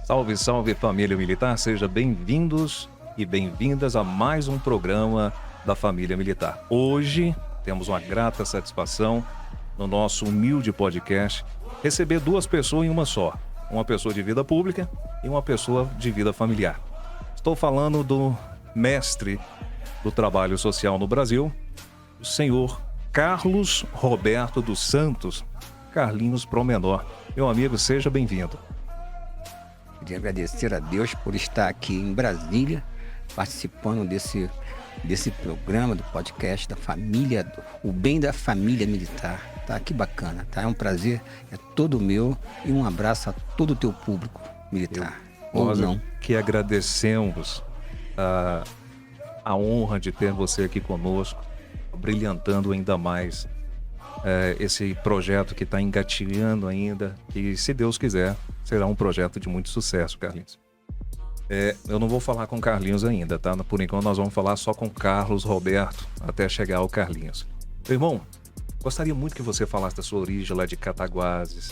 Salve, salve família militar, sejam bem-vindos e bem-vindas a mais um programa da família militar. Hoje temos uma grata satisfação no nosso humilde podcast receber duas pessoas em uma só. Uma pessoa de vida pública e uma pessoa de vida familiar. Estou falando do mestre do trabalho social no Brasil, o senhor Carlos Roberto dos Santos, Carlinhos Promenor. Meu amigo, seja bem-vindo. Queria agradecer a Deus por estar aqui em Brasília, participando desse programa, do podcast da família, o bem da família militar. Tá? Que bacana, tá? É um prazer, é todo meu, e um abraço a todo o teu público militar. Nós que agradecemos a honra de ter você aqui conosco, brilhantando ainda mais esse projeto que está engatilhando ainda, e se Deus quiser, será um projeto de muito sucesso, Carlinhos. Eu não vou falar com Carlinhos ainda, tá? Por enquanto nós vamos falar só com Carlos Roberto, até chegar ao Carlinhos. Meu irmão, gostaria muito que você falasse da sua origem lá de Cataguases.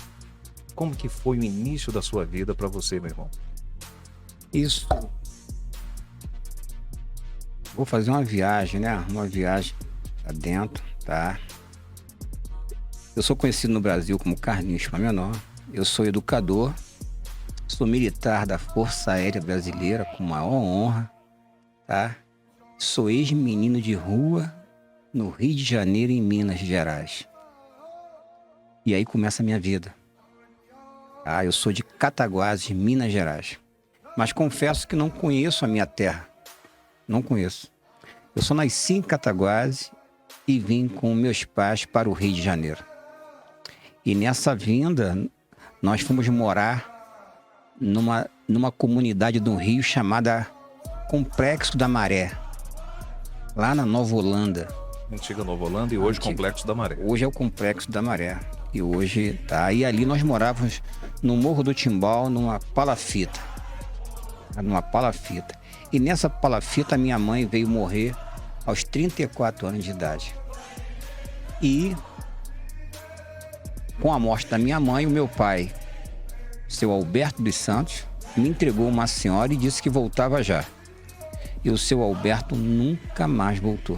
Como que foi o início da sua vida para você, meu irmão? Isso. Vou fazer uma viagem, né? Uma viagem adentro, tá? Eu sou conhecido no Brasil como Carlinhos Promenor. Eu sou educador, sou militar da Força Aérea Brasileira com maior honra, tá? Sou ex-menino de rua no Rio de Janeiro, em Minas Gerais. E aí começa a minha vida. Eu sou de Cataguases, Minas Gerais. Mas confesso que não conheço a minha terra. Não conheço. Eu só nasci em Cataguases e vim com meus pais para o Rio de Janeiro. E nessa vinda, nós fomos morar numa comunidade do Rio chamada Complexo da Maré, lá na Nova Holanda. Antiga Nova Holanda e hoje Complexo da Maré. Hoje é o Complexo da Maré. E hoje tá. E ali nós morávamos no Morro do Timbal, numa palafita. E nessa palafita, minha mãe veio morrer aos 34 anos de idade. E com a morte da minha mãe, o meu pai, seu Alberto dos Santos, me entregou uma senhora e disse que voltava já. E o seu Alberto nunca mais voltou.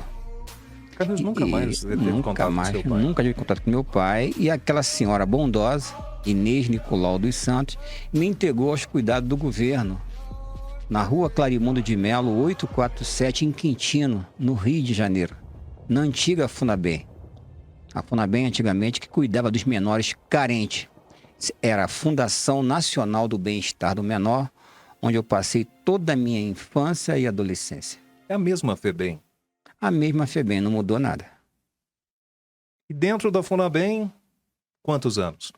Carlos nunca mais teve contato com seu pai? Nunca tive contato com meu pai. E aquela senhora bondosa, Inês Nicolau dos Santos, me entregou aos cuidados do governo, na rua Clarimundo de Melo, 847, em Quintino, no Rio de Janeiro, na antiga FUNABEM. A FUNABEM, antigamente, que cuidava dos menores carentes. Era a Fundação Nacional do Bem-Estar do Menor, onde eu passei toda a minha infância e adolescência. É a mesma FEBEM? A mesma FEBEM, não mudou nada. E dentro da FUNABEM, quantos anos?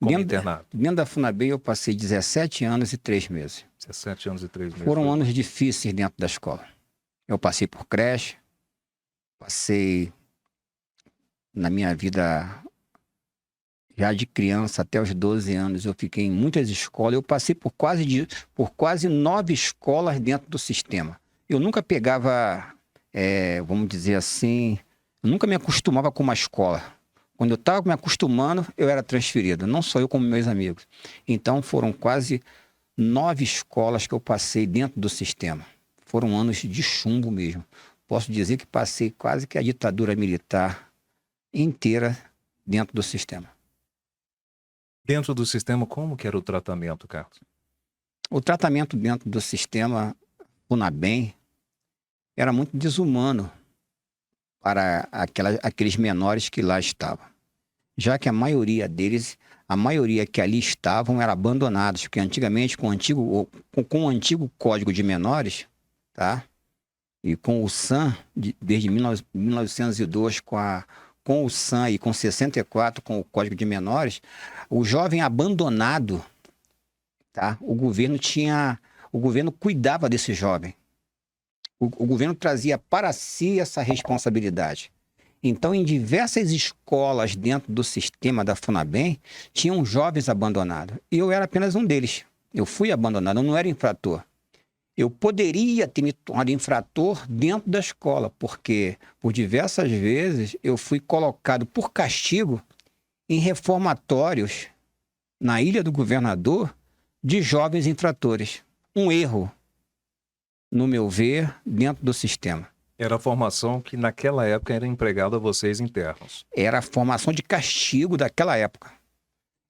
Como internado? Dentro da FUNABEM eu passei 17 anos e 3 meses. 17 anos e 3 meses. Foram anos difíceis dentro da escola. Eu passei por creche, passei na minha vida já de criança até os 12 anos, eu fiquei em muitas escolas. Eu passei por quase 9 escolas dentro do sistema. Eu nunca pegava, vamos dizer assim, eu nunca me acostumava com uma escola. Quando eu estava me acostumando, eu era transferido, não só eu como meus amigos. Então foram quase 9 escolas que eu passei dentro do sistema. Foram anos de chumbo mesmo. Posso dizer que passei quase que a ditadura militar inteira dentro do sistema. Dentro do sistema, como que era o tratamento, Carlos? O tratamento dentro do sistema FUNABEM era muito desumano para aqueles menores que lá estavam. Já que a maioria deles, a maioria que ali estavam, eram abandonados, porque antigamente, com o antigo Código de Menores, tá? E com o SAM, desde 1902, com o SAM e com 64, com o Código de Menores, o jovem abandonado, tá? O governo cuidava desse jovem. O governo trazia para si essa responsabilidade. Então, em diversas escolas dentro do sistema da FUNABEM, tinham jovens abandonados. E eu era apenas um deles. Eu fui abandonado, eu não era infrator. Eu poderia ter me tornado infrator dentro da escola, porque por diversas vezes eu fui colocado por castigo em reformatórios na Ilha do Governador de jovens infratores. Um erro, no meu ver, dentro do sistema. Era a formação que naquela época era empregada a vocês internos. Era a formação de castigo daquela época.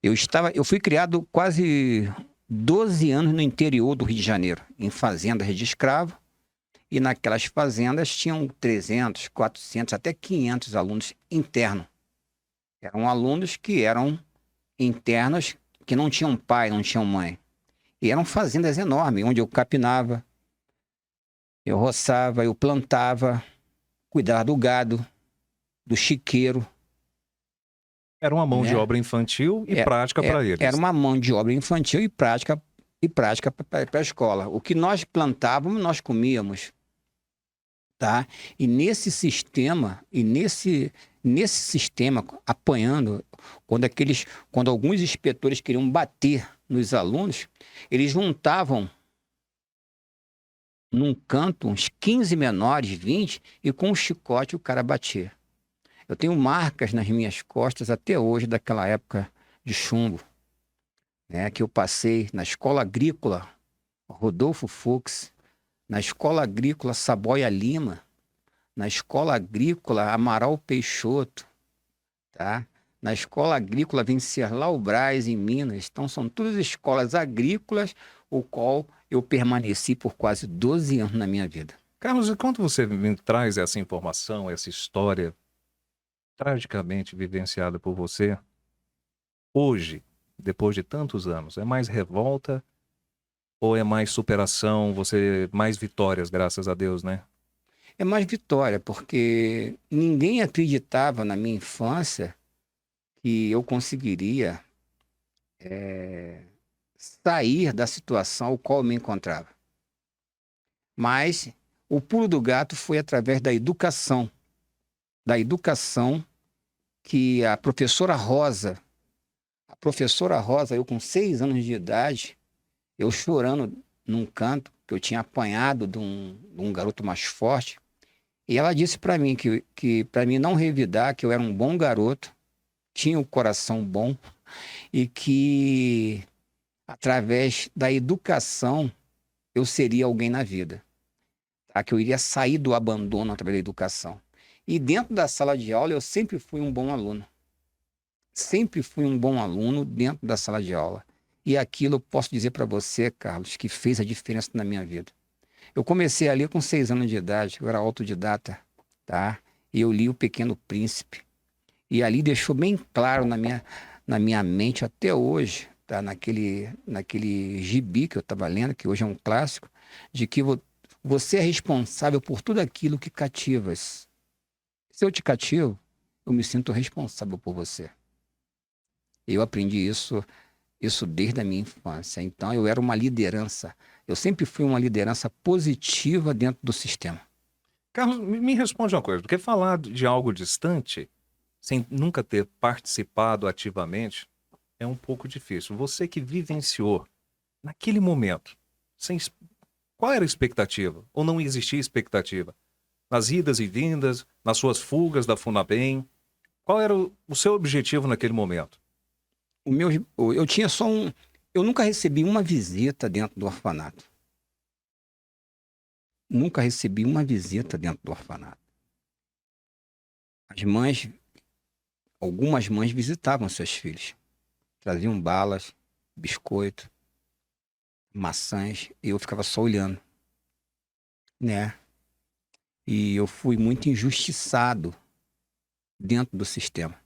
Eu fui criado quase 12 anos no interior do Rio de Janeiro, em fazendas de escravo, e naquelas fazendas tinham 300, 400, até 500 alunos internos. Eram alunos que eram internos, que não tinham pai, não tinham mãe. E eram fazendas enormes, onde eu capinava, eu roçava, eu plantava, cuidava do gado, do chiqueiro. Era uma mão Né? de obra infantil e prática para eles. Era uma mão de obra infantil e prática para a escola. O que nós plantávamos, nós comíamos. Tá? E nesse sistema, apanhando, quando alguns inspetores queriam bater nos alunos, eles juntavam num canto uns 15 menores, 20, e com um chicote o cara batia. Eu tenho marcas nas minhas costas até hoje daquela época de chumbo, né, que eu passei na escola agrícola Rodolfo Fux, na escola agrícola Saboia Lima, na escola agrícola Amaral Peixoto, tá? Na escola agrícola Venceslau Braz, em Minas. Então, são todas escolas agrícolas, o qual eu permaneci por quase 12 anos na minha vida. Carlos, e quando você me traz essa informação, essa história tragicamente vivenciada por você, hoje, depois de tantos anos, é mais revolta ou é mais superação, mais vitórias, graças a Deus, né? É mais vitória, porque ninguém acreditava na minha infância que eu conseguiria sair da situação ao qual eu me encontrava. Mas o pulo do gato foi através da educação que a professora Rosa, eu com 6 anos de idade, eu chorando num canto, que eu tinha apanhado de um garoto mais forte, e ela disse para mim que para mim não revidar, que eu era um bom garoto, tinha o coração bom, e que através da educação eu seria alguém na vida, tá? Que eu iria sair do abandono através da educação. E dentro da sala de aula eu sempre fui um bom aluno. Sempre fui um bom aluno dentro da sala de aula. E aquilo eu posso dizer para você, Carlos, que fez a diferença na minha vida. Eu comecei ali com 6 anos de idade, eu era autodidata, tá? E eu li O Pequeno Príncipe. E ali deixou bem claro na minha mente até hoje, tá? Naquele gibi que eu estava lendo, que hoje é um clássico, de que você é responsável por tudo aquilo que cativas. Se eu te cativo, eu me sinto responsável por você. Eu aprendi isso desde a minha infância. Então, eu era uma liderança. Eu sempre fui uma liderança positiva dentro do sistema. Carlos, me responde uma coisa, porque falar de algo distante, sem nunca ter participado ativamente, é um pouco difícil. Você que vivenciou, naquele momento, qual era a expectativa? Ou não existia expectativa? Nas idas e vindas, nas suas fugas da FUNABEM, qual era o seu objetivo naquele momento? Eu tinha só eu nunca recebi uma visita dentro do orfanato. Nunca recebi uma visita dentro do orfanato. Algumas mães visitavam seus filhos. Traziam balas, biscoito, maçãs, e eu ficava só olhando, né? E eu fui muito injustiçado dentro do sistema.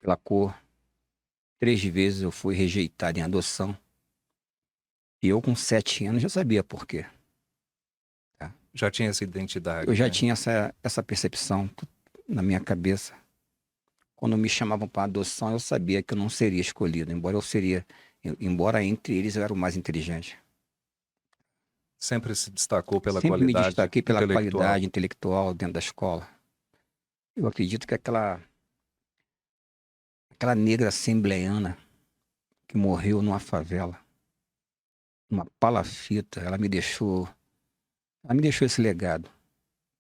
Pela cor. 3 vezes eu fui rejeitado em adoção. E eu, com 7 anos, já sabia por quê. Tá? Já tinha essa identidade. Eu já né? tinha essa percepção na minha cabeça. Quando me chamavam para adoção, eu sabia que eu não seria escolhido, embora entre eles eu era o mais inteligente. Sempre se destacou pela Sempre qualidade me destaquei pela intelectual. qualidade intelectual dentro da escola. Eu acredito que aquela negra assembleiana que morreu numa favela, numa palafita, ela me deixou esse legado,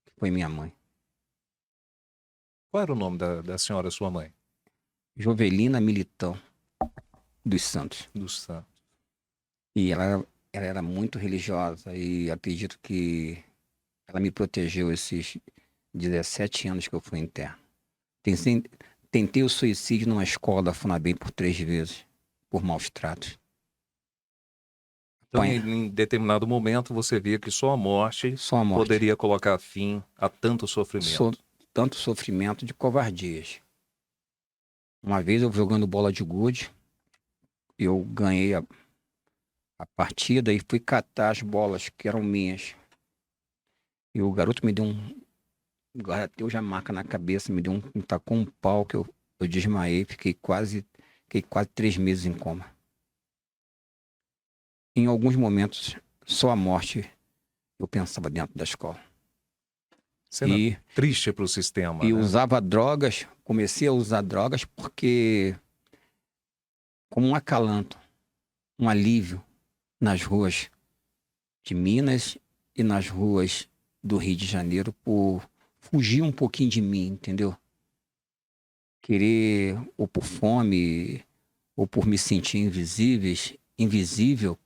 que foi minha mãe. Qual era o nome da senhora, sua mãe? Jovelina Militão dos Santos. Do Santos. E ela era muito religiosa e acredito que ela me protegeu esses 17 anos que eu fui interno. Tentei, tentei o suicídio numa escola da FUNABEM por 3 vezes, por maus tratos. Então, Apanha, em determinado momento, você via que só a morte só a morte. poderia colocar fim a tanto So, sofrimento. tanto sofrimento de covardias. Uma vez eu jogando bola de gude, eu ganhei a partida e fui catar as bolas que eram minhas. E o garoto me deu bateu já marca na cabeça, me tacou um pau que eu desmaiei, fiquei quase 3 meses em coma. Em alguns momentos, só a morte eu pensava dentro da escola. Cena E, triste para o sistema, e né? usava drogas, comecei a usar drogas porque, como um acalanto, um alívio nas ruas de Minas e nas ruas do Rio de Janeiro, por fugir um pouquinho de mim, entendeu? Querer, ou por fome, ou por me sentir invisível,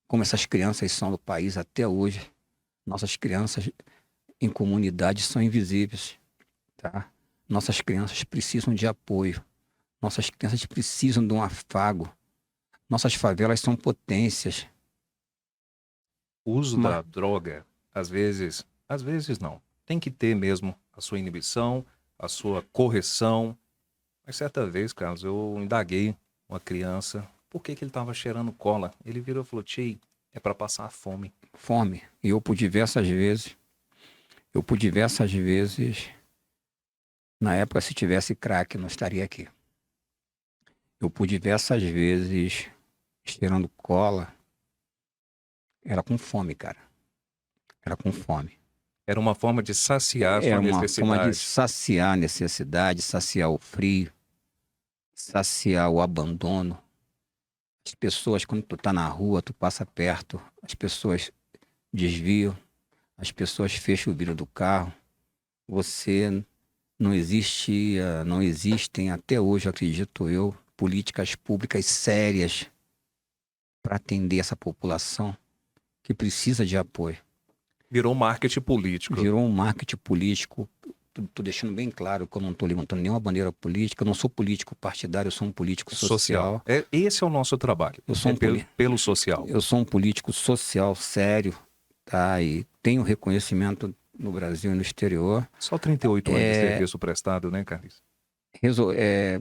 como essas crianças são no país até hoje. Nossas crianças em comunidades são invisíveis, tá? Nossas crianças precisam de apoio. Nossas crianças precisam de um afago. Nossas favelas são potências. O uso Mas da droga, às vezes não. Tem que ter mesmo a sua inibição, a sua correção. Mas certa vez, Carlos, eu indaguei uma criança por que que ele estava cheirando cola. Ele virou e falou: Tchê, é para passar fome. fome. E eu por diversas vezes, na época, se tivesse crack, eu não estaria aqui. Eu por diversas vezes, cheirando cola, era com fome, cara. Era com fome. Era uma forma de saciar a sua Era uma forma de necessidade. saciar a necessidade, saciar o frio, saciar o abandono. As pessoas, quando tu tá na rua, tu passa perto, as pessoas desviam, as pessoas fecham o vidro do carro. Você não existem até hoje, acredito eu, políticas públicas sérias para atender essa população que precisa de apoio. Virou marketing político. Virou um marketing político. Tô deixando bem claro que eu não estou levantando nenhuma bandeira política, eu não sou político partidário, eu sou um político Social. social. Esse é o nosso trabalho. Eu sou É um, pelo social. eu sou um político social sério, tá? E tenho reconhecimento no Brasil e no exterior. Só 38 anos de É, serviço prestado, né, Carlos? resol- é,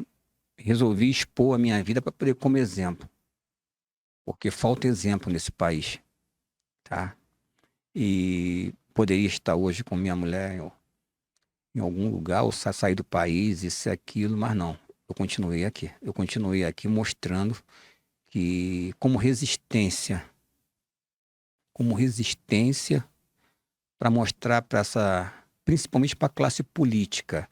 resolvi expor a minha vida para poder como exemplo, porque falta exemplo nesse país, tá? E poderia estar hoje com minha mulher em algum lugar, ou sair do país, isso e aquilo, mas não. Eu continuei aqui. Eu continuei aqui mostrando que como resistência para mostrar para principalmente para a classe política,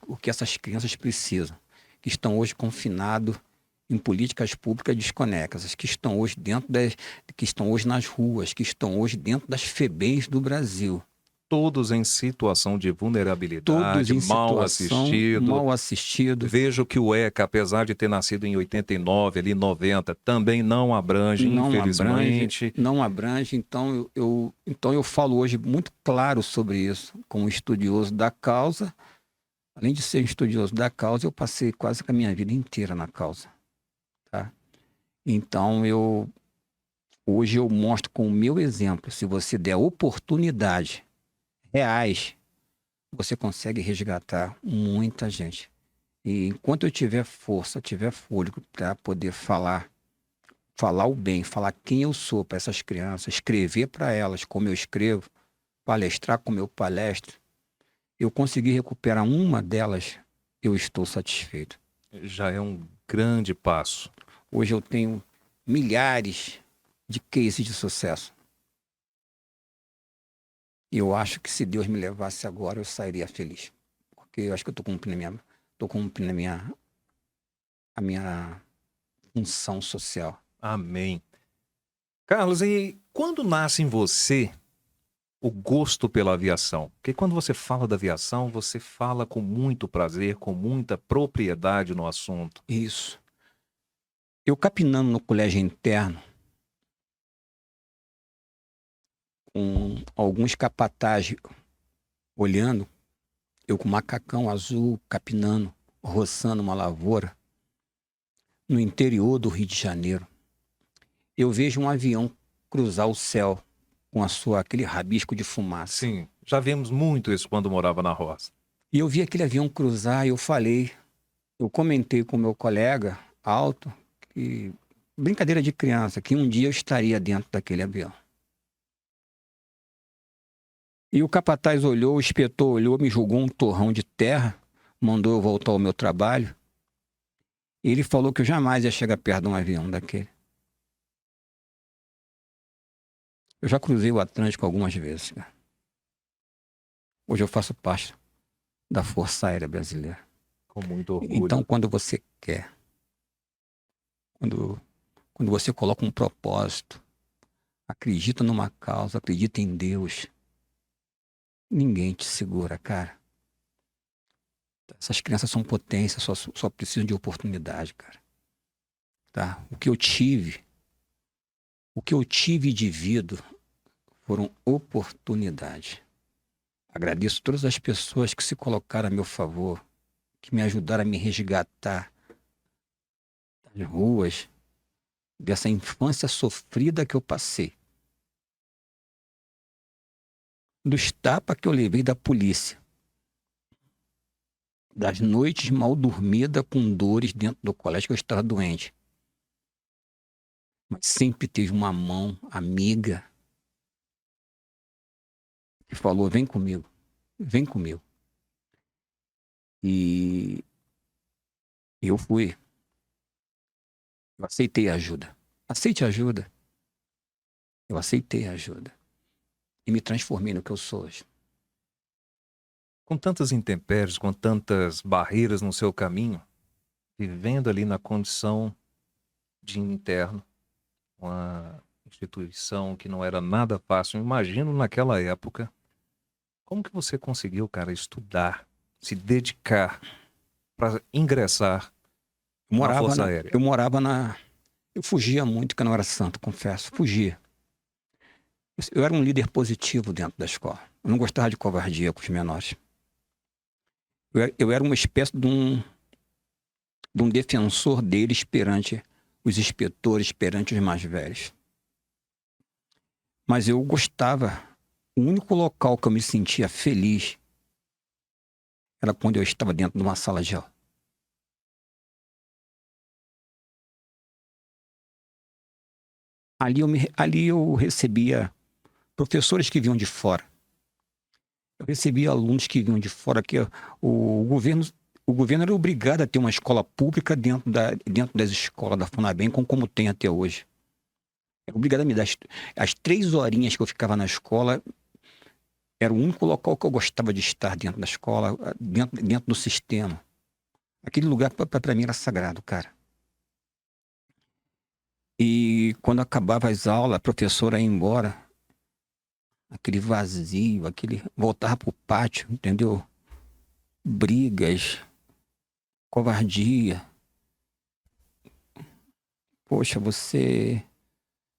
o que essas crianças precisam, que estão hoje confinados em políticas públicas desconexas, que estão hoje nas ruas, que estão hoje dentro das FEBEMs do Brasil. Todos em situação de Todos vulnerabilidade, em mal situação assistido. mal assistido, Vejo que o ECA, apesar de ter nascido em 89, ali 90, também não abrange, infelizmente. não abrange. Então eu falo hoje muito claro sobre isso, como estudioso da causa. Além de ser um estudioso da causa, eu passei quase que a minha vida inteira na causa, tá? Então hoje eu mostro com o meu exemplo, se você der oportunidade reais, você consegue resgatar muita gente. E enquanto eu tiver força, tiver fôlego para poder falar o bem, falar quem eu sou para essas crianças, escrever para elas como eu escrevo, palestrar como eu palestro, eu consegui recuperar uma delas, eu estou satisfeito. Já é um grande passo. Hoje eu tenho milhares de cases de sucesso. E eu acho que se Deus me levasse agora, eu sairia feliz. Porque eu acho que eu estou cumprindo a minha função social. Amém. Carlos, e quando nasce em você o gosto pela aviação? Porque quando você fala da aviação, você fala com muito prazer, com muita propriedade no assunto. Isso. Eu capinando no colégio interno, com alguns capatazes olhando, eu com macacão azul, capinando, roçando uma lavoura, no interior do Rio de Janeiro. Eu vejo um avião cruzar o céu com aquele rabisco de fumaça. Sim, já vimos muito isso quando morava na roça. E eu vi aquele avião cruzar e eu comentei com meu colega alto, que, brincadeira de criança, que um dia eu estaria dentro daquele avião. E o capataz olhou, o inspetor olhou, me jogou um torrão de terra, mandou eu voltar ao meu trabalho. E ele falou que eu jamais ia chegar perto de um avião daquele. Eu já cruzei o Atlântico algumas vezes, cara. Hoje eu faço parte da Força Aérea Brasileira. Com muito orgulho. Então, quando você quer, quando você coloca um propósito, acredita numa causa, acredita em Deus, ninguém te segura, cara. Essas crianças são potência, só precisam de oportunidade, cara. Tá? O que eu tive de vida foram oportunidades. Agradeço todas as pessoas que se colocaram a meu favor, que me ajudaram a me resgatar das ruas, dessa infância sofrida que eu passei. Dos tapas que eu levei da polícia. Das noites mal dormidas com dores dentro do colégio que eu estava doente. Mas sempre teve uma mão amiga que falou, vem comigo, vem comigo. E eu fui. Eu aceitei a ajuda. Aceite a ajuda. Eu aceitei a ajuda. E me transformei no que eu sou hoje. Com tantas intempéries, com tantas barreiras no seu caminho, vivendo ali na condição de interno, uma instituição que não era nada fácil, imagino naquela época, como que você conseguiu, cara, estudar, se dedicar para ingressar na Força Aérea? Eu fugia muito, que eu não era santo, confesso, fugia. Eu era um líder positivo dentro da escola. Eu não gostava de covardia com os menores. Eu era uma espécie de um defensor deles perante os inspetores, perante os mais velhos. Mas eu gostava, o único local que eu me sentia feliz era quando eu estava dentro de uma sala de aula. Ali eu recebia professores que vinham de fora. Eu recebia alunos que vinham de fora, que o governo era obrigado a ter uma escola pública dentro das escolas da FUNABEM, como tem até hoje. Era obrigado a me dar as 3 horinhas que eu ficava na escola, era o único local que eu gostava de estar dentro da escola, dentro do sistema. Aquele lugar para mim era sagrado, cara. E quando acabava as aulas, a professora ia embora, aquele vazio, voltava pro pátio, entendeu? Brigas, covardia. Poxa,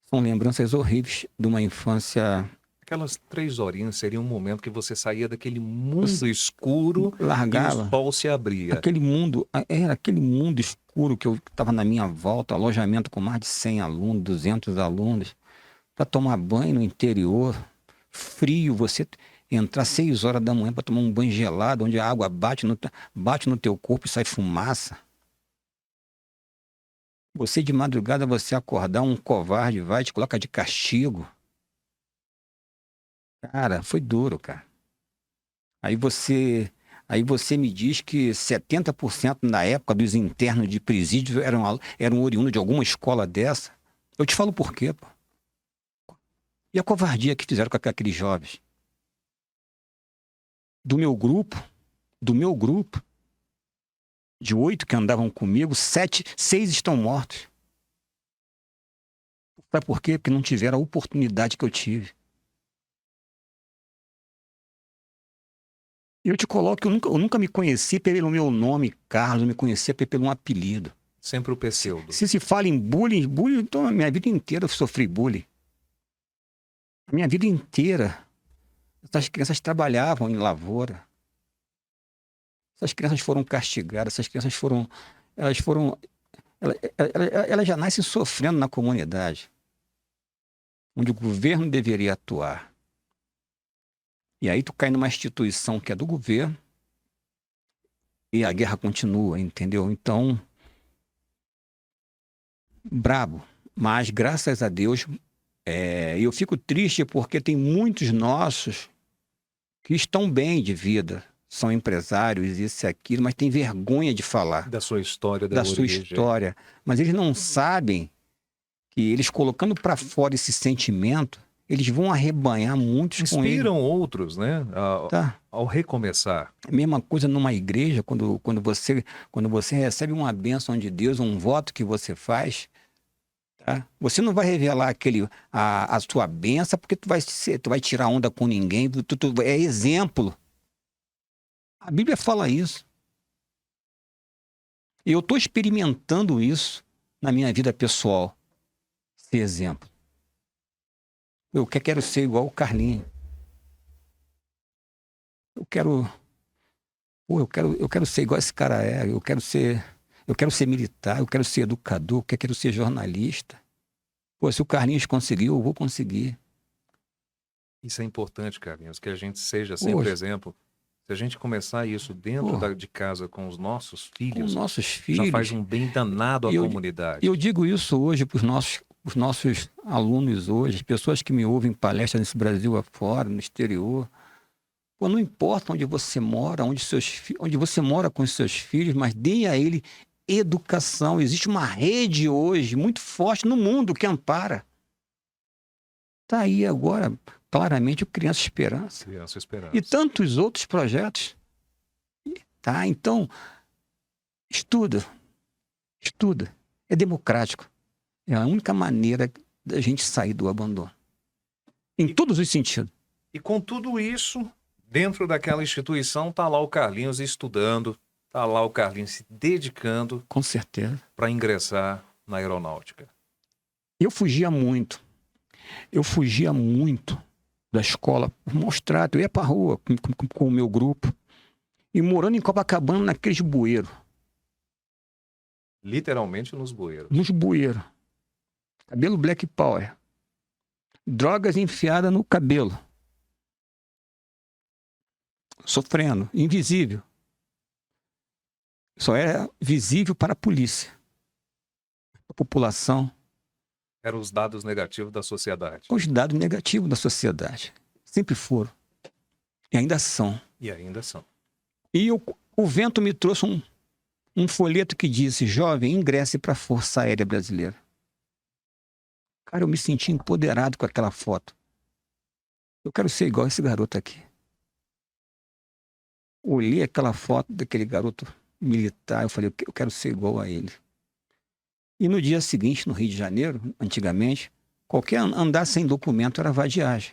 são lembranças horríveis de uma infância. Aquelas 3 horinhas seria um momento que você saía daquele mundo escuro Largava. e o sol se abria. Era aquele mundo escuro que eu estava na minha volta, alojamento com mais de 100 alunos, 200 alunos, para tomar banho no interior, frio, você entrar 6 horas da manhã para tomar um banho gelado, onde a água bate no teu corpo e sai fumaça. Você de madrugada, você acordar, um covarde vai, te coloca de castigo. Cara, foi duro, cara. Aí você me diz que 70% na época dos internos de presídio eram oriundos de alguma escola dessa. Eu te falo por quê, pô. E a covardia que fizeram com aqueles jovens? Do meu grupo, de 8 que andavam comigo, 6 estão mortos. Sabe por quê? Porque não tiveram a oportunidade que eu tive. Eu te coloco, eu nunca me conheci pelo meu nome, Carlos, eu me conhecia pelo um apelido. Sempre o pseudo. Se fala em bullying, então a minha vida inteira eu sofri bullying. A minha vida inteira, essas crianças trabalhavam em lavoura. Essas crianças foram castigadas, essas crianças foram. Elas foram. Elas já nascem sofrendo na comunidade, onde o governo deveria atuar. E aí tu cai numa instituição que é do governo e a guerra continua, entendeu? Então, brabo. Mas, graças a Deus, eu fico triste porque tem muitos nossos que estão bem de vida, são empresários, isso e aquilo, mas tem vergonha de falar Da sua história, da sua origem. história. Mas eles não sabem que eles colocando para fora esse sentimento, eles vão arrebanhar muitos com ele. Inspiram outros, né? Tá? Ao recomeçar. A mesma coisa numa igreja, quando você recebe uma bênção de Deus, um voto que você faz, tá? Você não vai revelar a sua bênção porque tu vai tirar onda com ninguém, é exemplo. A Bíblia fala isso. E eu estou experimentando isso na minha vida pessoal, ser exemplo. Eu quero ser igual o Carlinhos. Eu quero ser igual esse cara é. Eu quero ser militar, eu quero ser educador, eu quero ser jornalista. Pô, se o Carlinhos conseguiu, eu vou conseguir. Isso é importante, Carlinhos, que a gente seja sempre exemplo. Se a gente começar isso dentro de casa com os nossos filhos, já faz um bem danado à comunidade. E eu digo isso hoje para os nossos alunos hoje, pessoas que me ouvem em palestras nesse Brasil afora, no exterior. Pô, não importa onde você mora, onde você mora com os seus filhos, mas dê a ele educação. Existe uma rede hoje muito forte no mundo que ampara. Está aí agora, claramente, o Criança Esperança. Criança Esperança. E tantos outros projetos. Tá? Então, estuda. É democrático. É a única maneira da gente sair do abandono. Em todos os sentidos. E com tudo isso, dentro daquela instituição, está lá o Carlinhos estudando, está lá o Carlinhos se dedicando. Com certeza. Para ingressar na aeronáutica. Eu fugia muito da escola por maus tratos. Eu ia para a rua com o meu grupo. E morando em Copacabana, naqueles bueiros. Literalmente nos bueiros. Nos bueiros. Cabelo Black Power. Drogas enfiadas no cabelo. Sofrendo. Invisível. Só era visível para a polícia. A população. Eram os dados negativos da sociedade. Os dados negativos da sociedade. Sempre foram. E ainda são. E o vento me trouxe um folheto que disse: jovem, ingresse para a Força Aérea Brasileira. Cara, eu me senti empoderado com aquela foto. Eu quero ser igual esse garoto aqui. Olhei aquela foto daquele garoto militar, eu falei, eu quero ser igual a ele. E no dia seguinte, no Rio de Janeiro, antigamente, qualquer andar sem documento era vadiagem.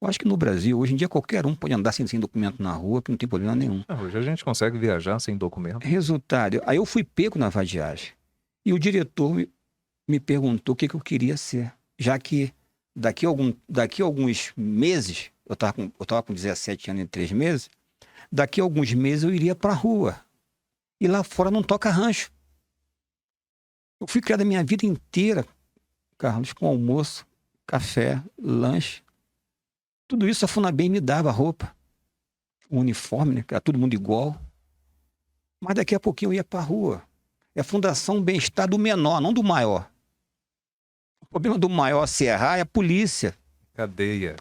Eu acho que no Brasil, hoje em dia, qualquer um pode andar sem documento na rua, que não tem problema nenhum. Hoje a gente consegue viajar sem documento. Resultado, aí eu fui pego na vadiagem. E o diretor me perguntou o que eu queria ser. Já que daqui a alguns meses, eu estava com 17 anos e 3 meses, daqui a alguns meses eu iria para a rua. E lá fora não toca rancho. Eu fui criado a minha vida inteira, Carlos, com almoço, café, lanche. Tudo isso a Funabem me dava, roupa, o uniforme, né? Era todo mundo igual. Mas daqui a pouquinho eu ia para a rua. É a Fundação Bem-Estar do menor, não do maior. O problema do maior se errar é a polícia. Cadeia.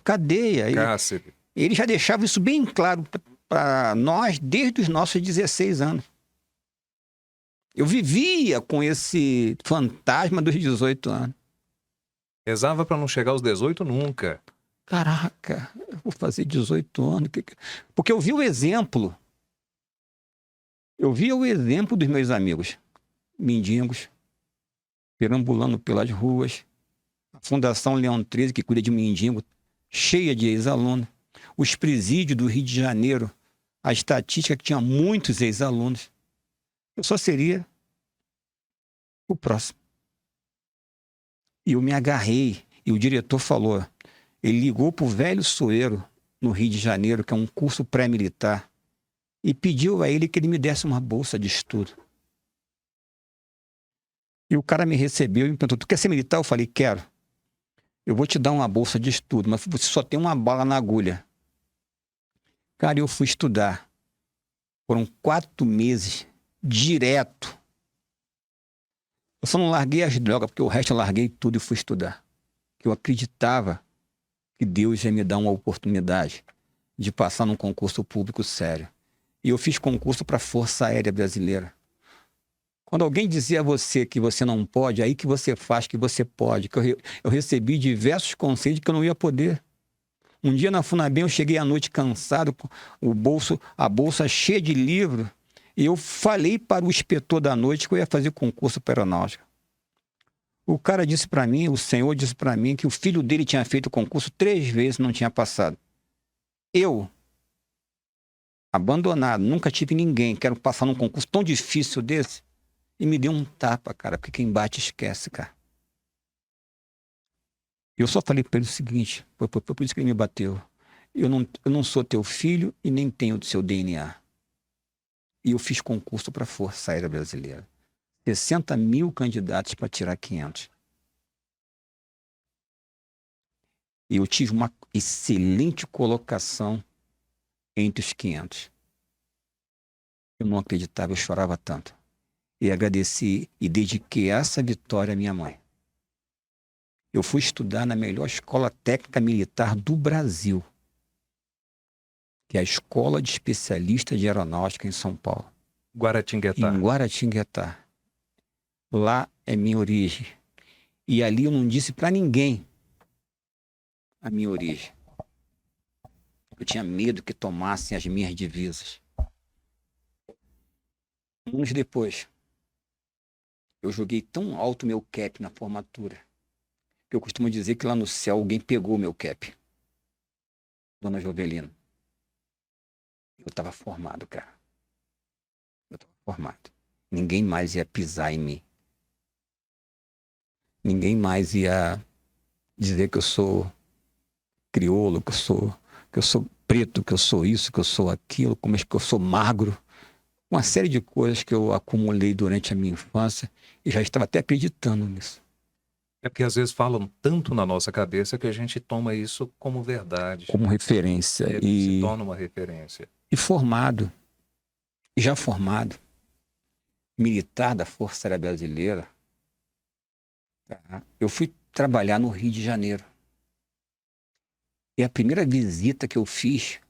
Cárcere. Ele já deixava isso bem claro para nós desde os nossos 16 anos. Eu vivia com esse fantasma dos 18 anos. Rezava para não chegar aos 18 nunca. Caraca, eu vou fazer 18 anos. Porque eu vi o exemplo. Eu via o exemplo dos meus amigos. Mendigos, perambulando pelas ruas. A Fundação Leão 13, que cuida de mendigo, cheia de ex-alunos. Os presídios do Rio de Janeiro, a estatística que tinha muitos ex-alunos. Eu só seria o próximo. E eu me agarrei. E o diretor falou, Ele ligou para o Velho Soeiro, no Rio de Janeiro, que é um curso pré-militar, e pediu a ele que ele me desse uma bolsa de estudo. E o cara me recebeu e me perguntou: tu quer ser militar? Eu falei: quero. Eu vou te dar uma bolsa de estudo, mas você só tem uma bala na agulha. Cara, eu fui estudar. Foram 4 meses direto. Eu só não larguei as drogas, porque o resto eu larguei tudo e fui estudar. Eu acreditava que Deus ia me dar uma oportunidade de passar num concurso público sério. E eu fiz concurso para a Força Aérea Brasileira. Quando alguém dizia a você que você não pode, aí que você faz que você pode. Que eu recebi diversos conselhos que eu não ia poder. Um dia na Funabem eu cheguei à noite cansado, a bolsa cheia de livro, e eu falei para o inspetor da noite que eu ia fazer concurso para aeronáutica. O cara disse para mim, o senhor disse para mim que o filho dele tinha feito o concurso 3 vezes e não tinha passado. Eu, abandonado, nunca tive ninguém, quero passar num concurso tão difícil desse, e me deu um tapa, cara, porque quem bate esquece, cara. Eu só falei para ele o seguinte, foi por isso que ele me bateu. Eu não sou teu filho e nem tenho do seu DNA. E eu fiz concurso para a Força Aérea Brasileira. 60 mil candidatos para tirar 500. E eu tive uma excelente colocação entre os 500. Eu não acreditava, eu chorava tanto. E agradeci e dediquei essa vitória à minha mãe. Eu fui estudar na melhor escola técnica militar do Brasil, que é a Escola de Especialistas de Aeronáutica em São Paulo. Guaratinguetá. Em Guaratinguetá. Lá é minha origem. E ali eu não disse para ninguém a minha origem. Eu tinha medo que tomassem as minhas divisas. Anos depois, eu joguei tão alto meu cap na formatura, que eu costumo dizer que lá no céu alguém pegou meu cap. Dona Jovelina. Eu estava formado, cara. Eu estava formado. Ninguém mais ia pisar em mim. Ninguém mais ia dizer que eu sou crioulo, que eu sou preto, que eu sou isso, que eu sou aquilo, que eu sou magro. Uma série de coisas que eu acumulei durante a minha infância e já estava até acreditando nisso. É porque às vezes falam tanto na nossa cabeça que a gente toma isso como verdade. Como referência. Se torna uma referência. E formado, já formado, militar da Força Aérea Brasileira, eu fui trabalhar no Rio de Janeiro. E a primeira visita que eu fiz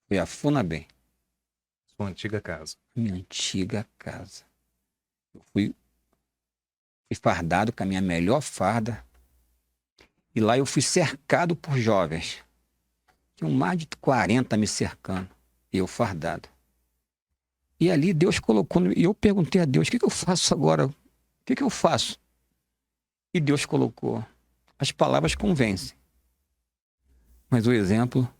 foi a Funabem. Sua antiga casa. Minha antiga casa. Eu fui fardado com a minha melhor farda. E lá eu fui cercado por jovens. Tinham mais de 40 me cercando. E eu fardado. E ali Deus colocou... E eu perguntei a Deus: o que eu faço agora? O que eu faço? E Deus colocou: as palavras convencem, mas o exemplo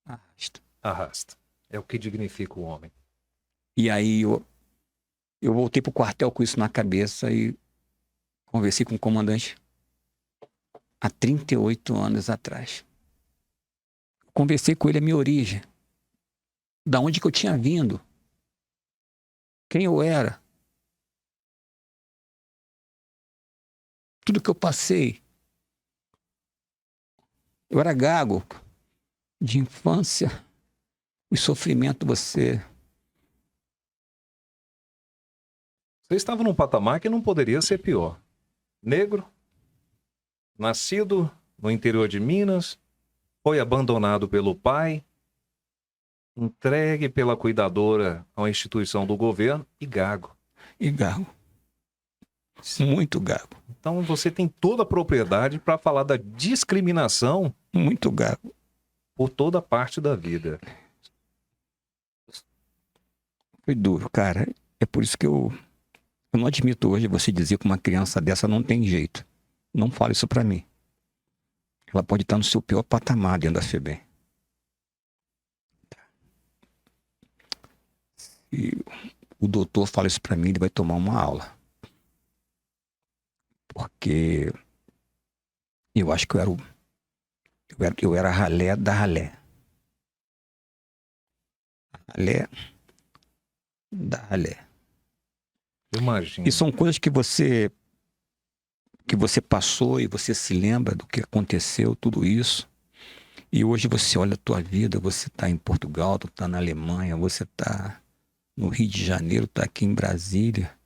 arrasta. Arrasta. É o que dignifica o homem. E aí eu voltei pro quartel com isso na cabeça e conversei com o comandante há 38 anos atrás. Conversei com ele a minha origem. Da onde que eu tinha vindo. Quem eu era. Tudo que eu passei. Eu era gago de infância. O sofrimento Você estava num patamar que não poderia ser pior. Negro, nascido no interior de Minas, foi abandonado pelo pai, entregue pela cuidadora a uma instituição do governo e gago. E gago. Muito gago. Então você tem toda a propriedade para falar da discriminação. Muito gago. Por toda parte da vida. Foi duro, cara. É por isso que eu não admito hoje você dizer que uma criança dessa não tem jeito. Não fala isso pra mim. Ela pode estar no seu pior patamar dentro da FEBEM. E o doutor fala isso pra mim, ele vai tomar uma aula. Porque eu acho que eu Eu era ralé da ralé. Ralé da ralé. Imagina. E são coisas que você passou e você se lembra do que aconteceu, tudo isso. E hoje você olha a tua vida, você está em Portugal, tu está na Alemanha, você está no Rio de Janeiro, está aqui em Brasília,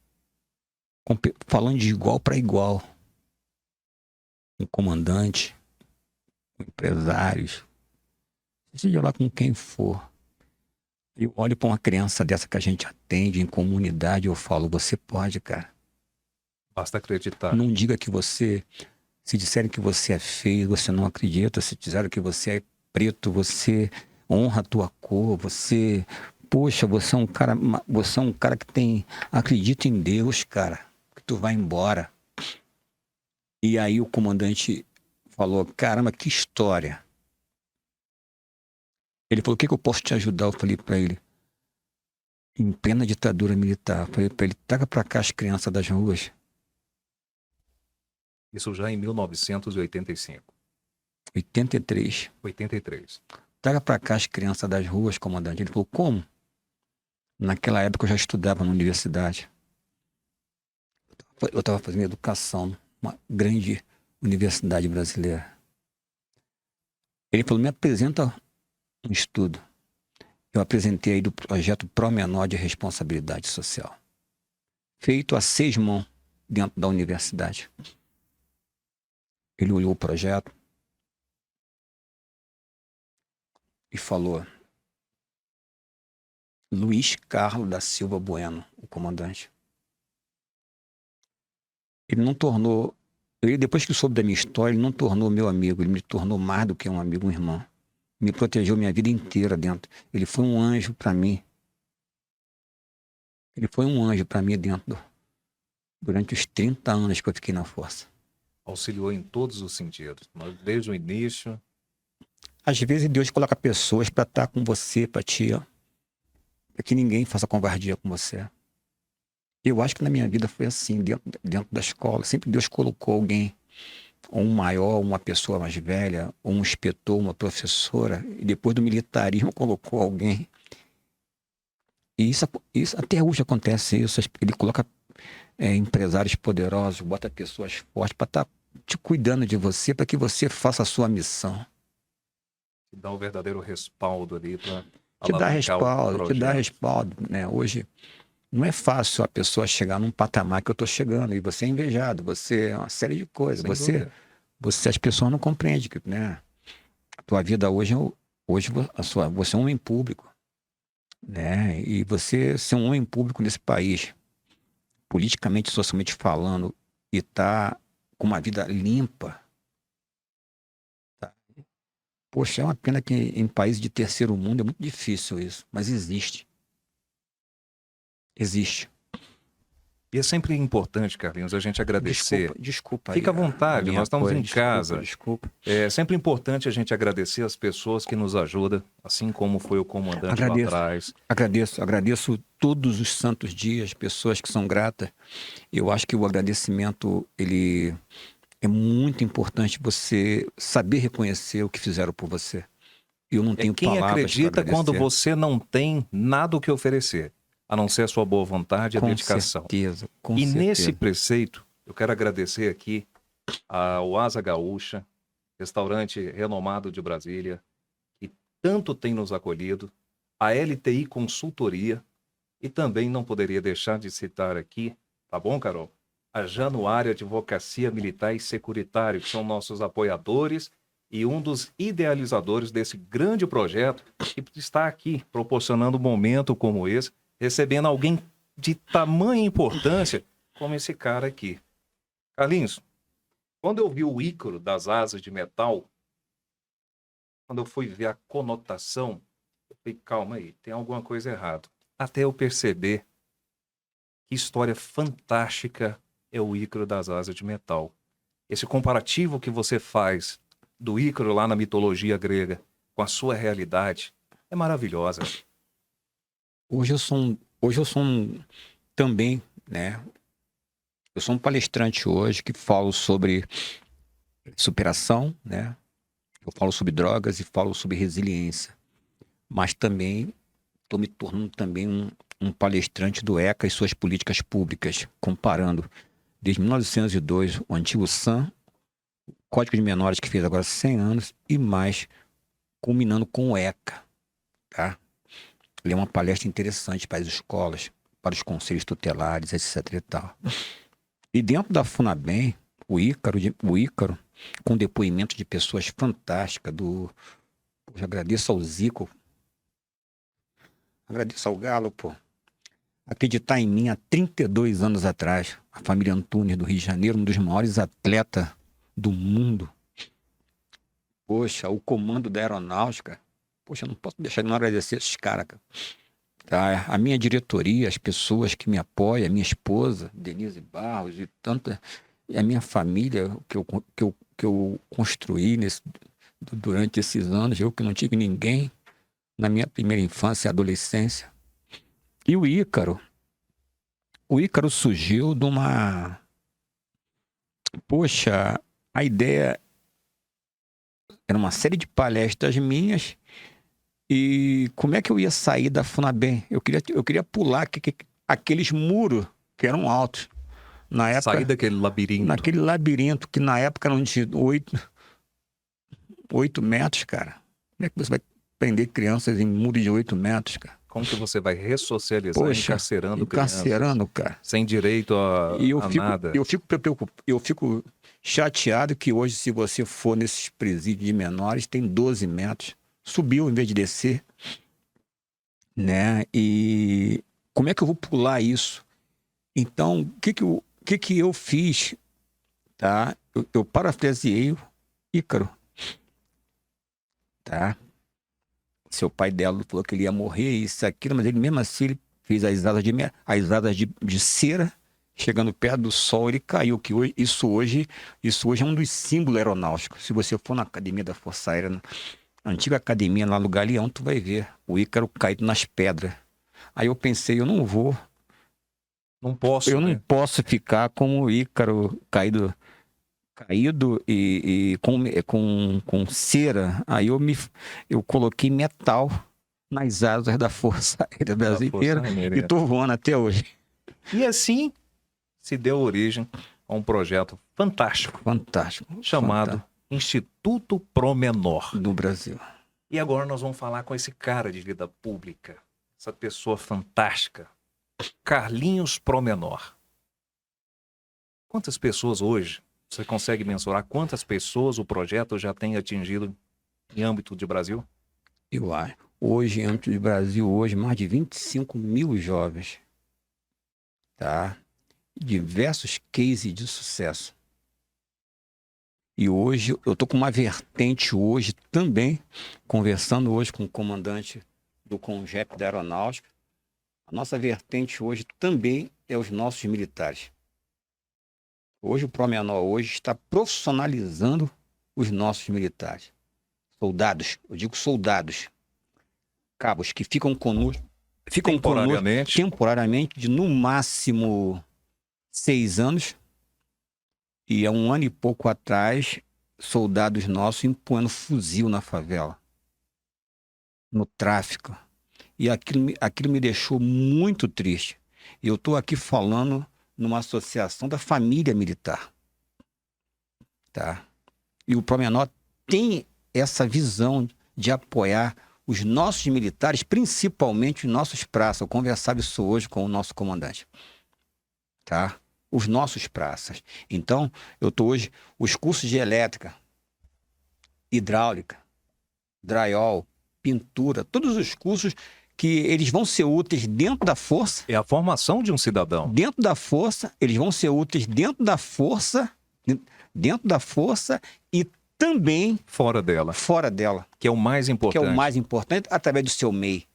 falando de igual para igual. Com comandante, com empresários, seja lá com quem for. Eu olho para uma criança dessa que a gente atende em comunidade, eu falo, você pode, cara. Basta acreditar. Não diga que você, se disserem que você é feio, você não acredita, se disserem que você é preto, você honra a tua cor, você, poxa, você é um cara que acredita em Deus, cara, que tu vai embora. E aí o comandante falou, caramba, que história. Ele falou, o que eu posso te ajudar? Eu falei para ele, em plena ditadura militar, eu falei para ele, traga para cá as crianças das ruas. Isso já em 1985. 83. 83. Traga para cá as crianças das ruas, comandante. Ele falou, como? Naquela época eu já estudava na universidade. Eu estava fazendo educação numa grande universidade brasileira. Ele falou, me apresenta um estudo. Eu apresentei aí do projeto Promenor de Responsabilidade Social. Feito a 6 mãos dentro da universidade. Ele olhou o projeto e falou, Luiz Carlos da Silva Bueno, o comandante. Ele depois que soube da minha história, ele não tornou meu amigo, ele me tornou mais do que um amigo, um irmão. Me protegeu minha vida inteira dentro. Ele foi um anjo para mim. Ele foi um anjo para mim durante os 30 anos que eu fiquei na força. Auxiliou em todos os sentidos, desde o início. Às vezes Deus coloca pessoas para estar com você, para que ninguém faça covardia com você. Eu acho que na minha vida foi assim, dentro da escola. Sempre Deus colocou alguém, ou um maior, uma pessoa mais velha, ou um inspetor, uma professora, e depois do militarismo colocou alguém. E isso até hoje acontece isso. Ele coloca empresários poderosos, bota pessoas fortes para estar te cuidando de você, para que você faça a sua missão. Te dá um verdadeiro respaldo ali para te dá respaldo, né? Hoje não é fácil a pessoa chegar num patamar que eu estou chegando, e você é invejado, você é uma série de coisas. As pessoas não compreendem, né? A tua vida hoje você é um homem público, né? E você ser um homem público nesse país, politicamente, socialmente falando, e tá com uma vida limpa, tá? Poxa, é uma pena que em países de terceiro mundo é muito difícil isso, mas existe. Existe. E é sempre importante, Carlinhos, a gente agradecer. Desculpa. Fica à vontade, nós estamos em casa. Desculpa. É sempre importante a gente agradecer as pessoas que nos ajudam, assim como foi o comandante lá atrás. Agradeço todos os santos dias, pessoas que são gratas. Eu acho que o agradecimento, ele é muito importante, você saber reconhecer o que fizeram por você. Eu não tenho quem palavras acredita para agradecer. Quando você não tem nada o que oferecer, a não ser a sua boa vontade e a dedicação. Com certeza. Nesse preceito, eu quero agradecer aqui ao Asa Gaúcha, restaurante renomado de Brasília, que tanto tem nos acolhido, a LTI Consultoria, e também não poderia deixar de citar aqui, tá bom, Carol? A Januário Advocacia Militar e Securitário, que são nossos apoiadores e um dos idealizadores desse grande projeto que está aqui proporcionando um momento como esse, recebendo alguém de tamanha importância como esse cara aqui. Carlinhos, quando eu vi o Ícaro das asas de metal, quando eu fui ver a conotação, eu falei, calma aí, tem alguma coisa errada. Até eu perceber que história fantástica é o Ícaro das asas de metal. Esse comparativo que você faz do Ícaro lá na mitologia grega com a sua realidade é maravilhosa. Hoje eu sou também, né? Eu sou um palestrante hoje que falo sobre superação, né? Eu falo sobre drogas e falo sobre resiliência. Mas também estou me tornando também um palestrante do ECA e suas políticas públicas, comparando desde 1902 o antigo SAM, Código de Menores, que fez agora 100 anos, e mais, culminando com o ECA. Tá? Ele é uma palestra interessante para as escolas, para os conselhos tutelares, etc. e tal. E dentro da FUNABEM, o Ícaro, com depoimento de pessoas fantásticas, eu agradeço ao Zico, agradeço ao Galo, pô, acreditar em mim há 32 anos atrás, a família Antunes do Rio de Janeiro, um dos maiores atletas do mundo. Poxa, o comando da aeronáutica, poxa, eu não posso deixar de não agradecer esses caras, cara. Tá? A minha diretoria, as pessoas que me apoiam, a minha esposa, Denise Barros, e a minha família que eu construí durante esses anos, eu que não tive ninguém na minha primeira infância e adolescência. E o Ícaro surgiu de uma... Poxa, a ideia era uma série de palestras minhas. E como é que eu ia sair da FUNABEM? Eu queria pular aqueles muros que eram altos. Na época, sair daquele labirinto. Naquele labirinto que na época não tinha 8 metros, cara. Como é que você vai prender crianças em muro de 8 metros, cara? Como que você vai ressocializar, Poxa, encarcerando crianças, cara. Cara. Sem direito a nada. Eu fico chateado que hoje, se você for nesses presídios de menores, tem 12 metros. Subiu em vez de descer, né? E como é que eu vou pular isso? Então, o que eu fiz, tá? Eu parafraseei o Ícaro, tá? Seu pai dela falou que ele ia morrer, isso, aquilo, mas ele mesmo assim ele fez as asas de cera, chegando perto do sol, ele caiu, que hoje, isso hoje é um dos símbolos aeronáuticos. Se você for na Academia da Força Aérea, a antiga academia lá no Galeão, tu vai ver o Ícaro caído nas pedras. Aí eu pensei, eu não posso ficar como o Ícaro caído e com cera. Aí eu coloquei metal nas asas da Força Aérea Brasileira e tô voando até hoje. E assim se deu origem a um projeto fantástico chamado Instituto Promenor do Brasil. E agora nós vamos falar com esse cara de vida pública, essa pessoa fantástica, Carlinhos Promenor. Quantas pessoas hoje, você consegue mensurar quantas pessoas o projeto já tem atingido em âmbito de Brasil? Eu acho. Hoje, em âmbito de Brasil, mais de 25 mil jovens. Tá? Diversos cases de sucesso. E hoje, eu estou com uma vertente hoje também, conversando hoje com o comandante do CONGEP da Aeronáutica. A nossa vertente hoje também é os nossos militares. Hoje o Promenor hoje está profissionalizando os nossos militares. Soldados, eu digo soldados, cabos que ficam conosco, temporariamente de no máximo 6 anos. E há 1 ano e pouco atrás, soldados nossos empunhando fuzil na favela, no tráfico. E aquilo me deixou muito triste. E eu estou aqui falando numa associação da família militar. Tá? E o Promenor tem essa visão de apoiar os nossos militares, principalmente os nossos praças. Eu conversava isso hoje com o nosso comandante. Tá? Os nossos praças. Então, eu estou hoje, os cursos de elétrica, hidráulica, drywall, pintura, todos os cursos que eles vão ser úteis dentro da força. É a formação de um cidadão. Dentro da força, eles vão ser úteis dentro da força e também fora dela. Que é o mais importante. Através do seu MEI.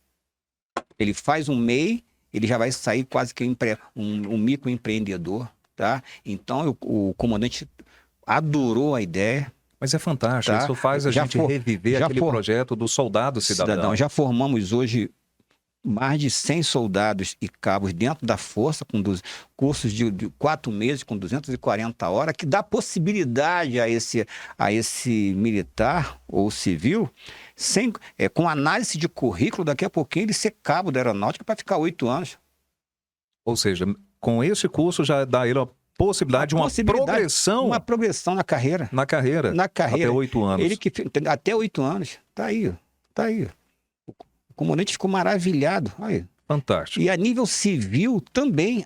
Ele faz um MEI, ele já vai sair quase que um microempreendedor, tá? Então, o comandante adorou a ideia. Mas é fantástico, tá? Isso faz a gente reviver aquele projeto do soldado cidadão. Já formamos hoje mais de 100 soldados e cabos dentro da força, com cursos de 4 meses, com 240 horas, que dá possibilidade a esse militar ou civil, com análise de currículo, daqui a pouquinho ele ser cabo da aeronáutica para ficar 8 anos. Ou seja, com esse curso já dá ele a possibilidade de uma progressão. Uma progressão na carreira. Na carreira. Até 8 anos. Até 8 anos. Tá aí. O comandante ficou maravilhado. Aí. Fantástico. E a nível civil também.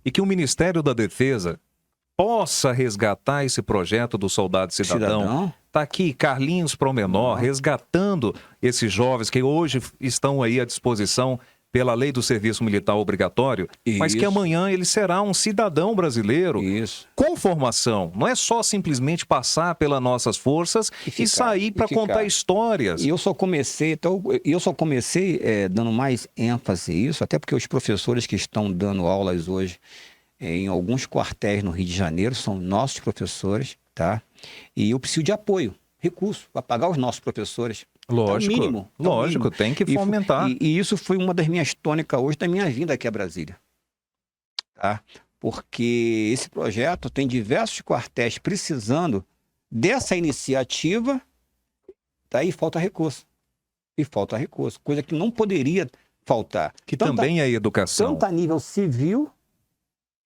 E que o Ministério da Defesa possa resgatar esse projeto do Soldado Cidadão. Está aqui Carlinhos Promenor resgatando esses jovens que hoje estão aí à disposição pela lei do serviço militar obrigatório, mas que amanhã ele será um cidadão brasileiro com formação. Não é só simplesmente passar pelas nossas forças e sair para contar histórias. E eu só comecei dando mais ênfase a isso, até porque os professores que estão dando aulas hoje em alguns quartéis no Rio de Janeiro são nossos professores, tá? E eu preciso de apoio, recurso, para pagar os nossos professores. Lógico, é o mínimo, lógico, tem que fomentar. E isso foi uma das minhas tônicas hoje da minha vinda aqui a Brasília. Tá? Porque esse projeto tem diversos quartéis precisando dessa iniciativa, tá? E falta recurso. Coisa que não poderia faltar. Que também é educação. Tanto a nível civil,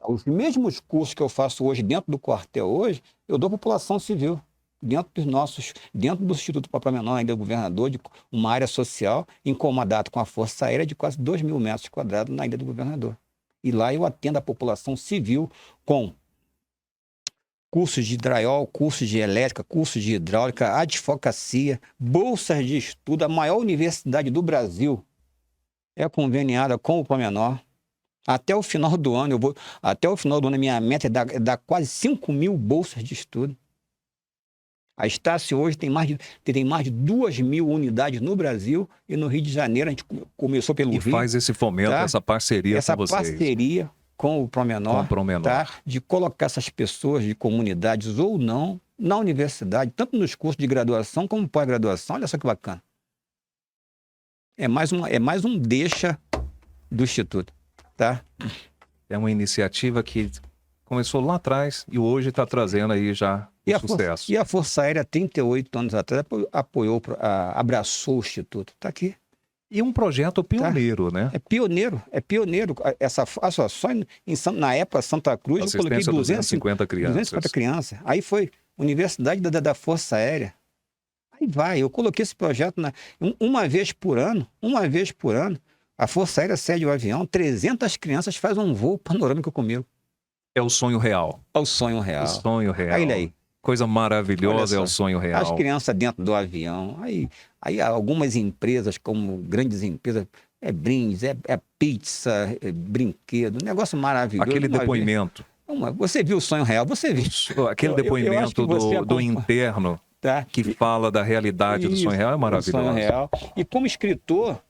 os mesmos cursos que eu faço hoje dentro do quartel hoje, eu dou à população civil. Dentro do Instituto Papa Menor, ainda governador, de uma área social, incomodado com a Força Aérea de quase 2.000 metros quadrados na Ilha do Governador. E lá eu atendo a população civil com cursos de drywall, cursos de elétrica, cursos de hidráulica, advocacia, bolsas de estudo. A maior universidade do Brasil é conveniada com o Papa Menor. Até o final do ano, a minha meta é dar quase 5.000 bolsas de estudo. A Estácio hoje tem mais de 2.000 unidades no Brasil e no Rio de Janeiro. A gente começou pelo Rio. E faz esse fomento, tá? Essa parceria com vocês. Essa parceria com o Promenor, tá? De colocar essas pessoas de comunidades ou não na universidade, tanto nos cursos de graduação como pós-graduação. Olha só que bacana. É mais um deixa do Instituto, tá? É uma iniciativa que começou lá atrás e hoje está trazendo aí já sucesso. E a Força Aérea, 38 anos atrás, abraçou o Instituto. Está aqui. E um projeto pioneiro, né? É pioneiro. Na época, Santa Cruz, eu coloquei 250 crianças. Aí foi Universidade da Força Aérea. Aí vai, eu coloquei esse projeto uma vez por ano, a Força Aérea cede o avião, 300 crianças fazem um voo panorâmico comigo. É o sonho real. É o sonho real. O sonho real. Aí. Coisa maravilhosa, é o sonho real. As crianças dentro do avião. Aí algumas empresas, como grandes empresas, brindes, pizza, brinquedo, negócio maravilhoso. Aquele depoimento. Você viu o sonho real? Você viu. Aquele depoimento do interno, tá? Que fala da realidade do sonho real é maravilhoso. Sonho real. E como escritor,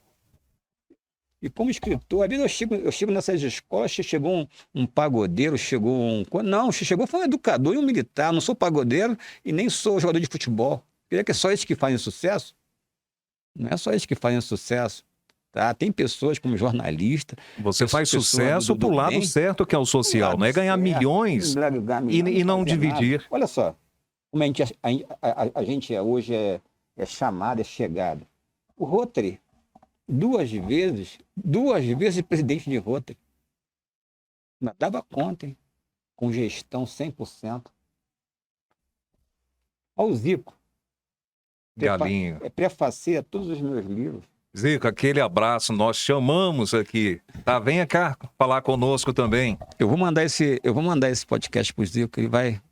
às vezes eu chego nessas escolas, chegou um pagodeiro, chegou foi um educador e um militar. Não sou pagodeiro e nem sou jogador de futebol. Queria que é só eles que fazem sucesso? Não é só eles que fazem sucesso. Tá? Tem pessoas como jornalista. Você faz sucesso pro lado certo, que é o social, não é ganhar milhões e não dividir. Olha só, como a gente hoje é chamado, é chegado. O Rotary, duas vezes presidente de Rotary. Mas dava conta, hein? Com gestão 100%. Olha o Zico. Galinho. Prefaceia todos os meus livros. Zico, aquele abraço, nós chamamos aqui. Tá, venha cá falar conosco também. Eu vou mandar esse podcast pro Zico.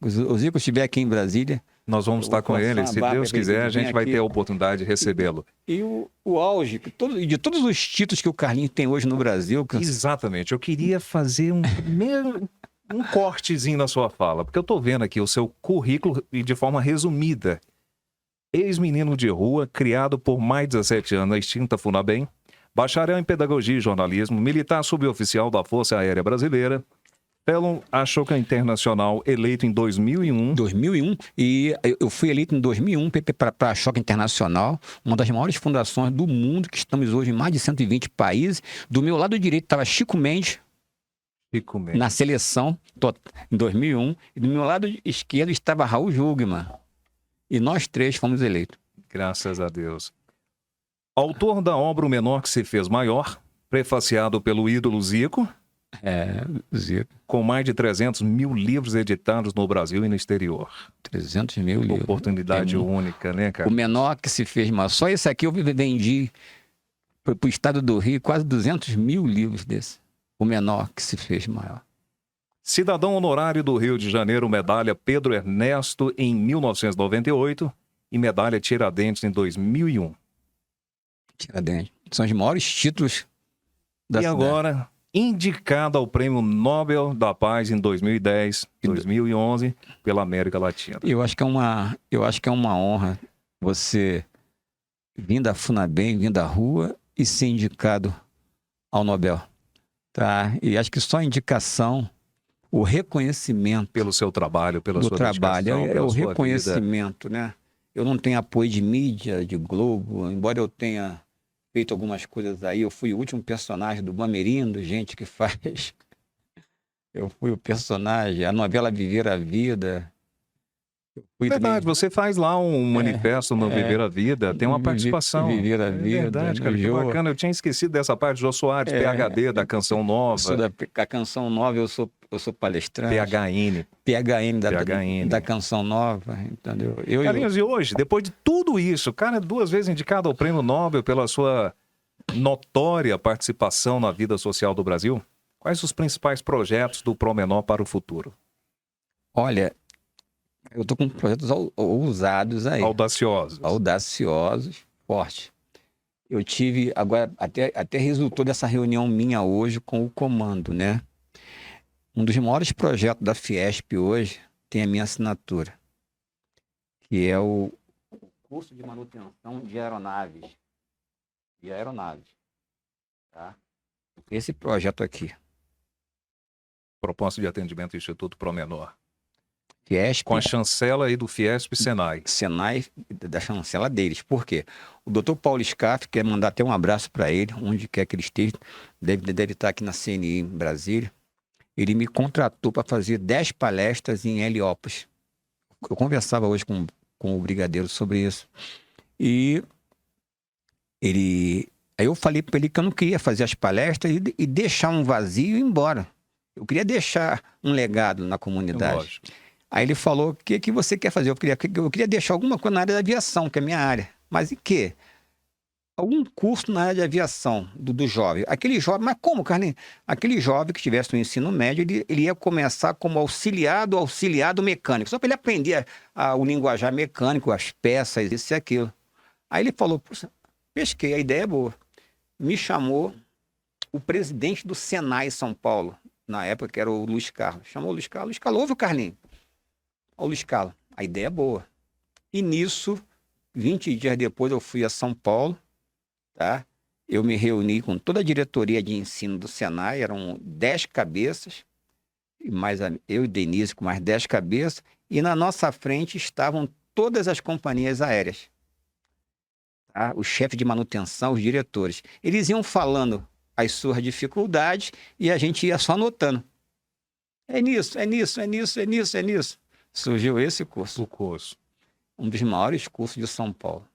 O Zico estiver aqui em Brasília. Nós vamos estar com ele. Se Deus quiser, a gente vai ter a oportunidade de recebê-lo. E o auge de todos os títulos que o Carlinhos tem hoje no Brasil. Exatamente. Eu queria fazer um cortezinho na sua fala, porque eu estou vendo aqui o seu currículo e de forma resumida. Ex-menino de rua, criado por mais de 17 anos na extinta Funabem, bacharel em Pedagogia e Jornalismo, militar suboficial da Força Aérea Brasileira, Telon achou que a Internacional, eleito em 2001... 2001, e eu fui eleito em 2001 para a Choque Internacional, uma das maiores fundações do mundo, que estamos hoje em mais de 120 países. Do meu lado direito estava Chico Mendes, na seleção, em 2001, e do meu lado esquerdo estava Raul Jugman. E nós três fomos eleitos. Graças a Deus. Autor da obra O Menor que se Fez Maior, prefaciado pelo ídolo Zico. Zico. Com mais de 300 mil livros editados no Brasil e no exterior. 300 mil livros. Oportunidade única, né, cara? O Menor que se Fez Maior. Só esse aqui eu vendi para o estado do Rio quase 200 mil livros desse. O Menor que se Fez Maior. Cidadão honorário do Rio de Janeiro, medalha Pedro Ernesto em 1998 e medalha Tiradentes em 2001. Tiradentes. São os maiores títulos da cidade. Agora, indicado ao Prêmio Nobel da Paz em 2010, 2011, pela América Latina. Eu acho que é uma honra você vir da FUNABEM, vir da rua e ser indicado ao Nobel. Tá? E acho que só a indicação, o reconhecimento... Pelo seu trabalho, pela sua dedicação, é o reconhecimento, né? Eu não tenho apoio de mídia, de Globo, embora eu tenha feito algumas coisas aí. Eu fui o último personagem do Bamerindo, gente que faz. Eu fui o personagem, a novela Viver a Vida. Verdade, você faz lá um manifesto no Viver a Vida, tem uma participação. Viver a Vida. Verdade, cara, que bacana. Eu tinha esquecido dessa parte. Jô Soares, PHD, da Canção Nova. A Canção Nova, eu sou palestrante. PHN da Canção Nova, entendeu? Carlinhos, e hoje, depois de tudo isso, cara, 2 vezes indicado ao Prêmio Nobel pela sua notória participação na vida social do Brasil, quais os principais projetos do Promenor para o futuro? Olha, eu estou com projetos ousados aí. Audaciosos, forte. Eu tive, agora, até resultou dessa reunião minha hoje com o comando, né? Um dos maiores projetos da Fiesp hoje tem a minha assinatura, que é o curso de manutenção de aeronaves. Tá? Esse projeto aqui. Proposta de atendimento do Instituto Promenor. Fiesp, com a chancela aí do Fiesp e Senai. Senai, da chancela deles. Por quê? O doutor Paulo Scaff, quer mandar até um abraço para ele, onde quer que ele esteja, deve estar aqui na CNI em Brasília. Ele me contratou para fazer 10 palestras em Heliópolis. Eu conversava hoje com o brigadeiro sobre isso. E aí eu falei para ele que eu não queria fazer as palestras e deixar um vazio e ir embora. Eu queria deixar um legado na comunidade. Lógico. Aí ele falou, o que você quer fazer? Eu queria deixar alguma coisa na área da aviação, que é a minha área. Mas em quê? Algum curso na área de aviação do jovem. Aquele jovem, mas como, Carlinhos? Aquele jovem que tivesse no ensino médio, ele ia começar como auxiliado mecânico, só para ele aprender o linguajar mecânico, as peças, isso e aquilo. Aí ele falou, pesquei, a ideia é boa. Me chamou o presidente do Senai São Paulo, na época que era o Luiz Carlos. Chamou o Luiz Carlos, ouve o Carlinhos. Ô Luiz Carlos, a ideia é boa. E nisso, 20 dias depois eu fui a São Paulo, tá? Eu me reuni com toda a diretoria de ensino do Senai, eram 10 cabeças, mais eu e Denise com mais 10 cabeças, e na nossa frente estavam todas as companhias aéreas. Tá? Os chefes de manutenção, os diretores. Eles iam falando as suas dificuldades e a gente ia só anotando. É nisso. Surgiu esse curso. O curso. Um dos maiores cursos de São Paulo.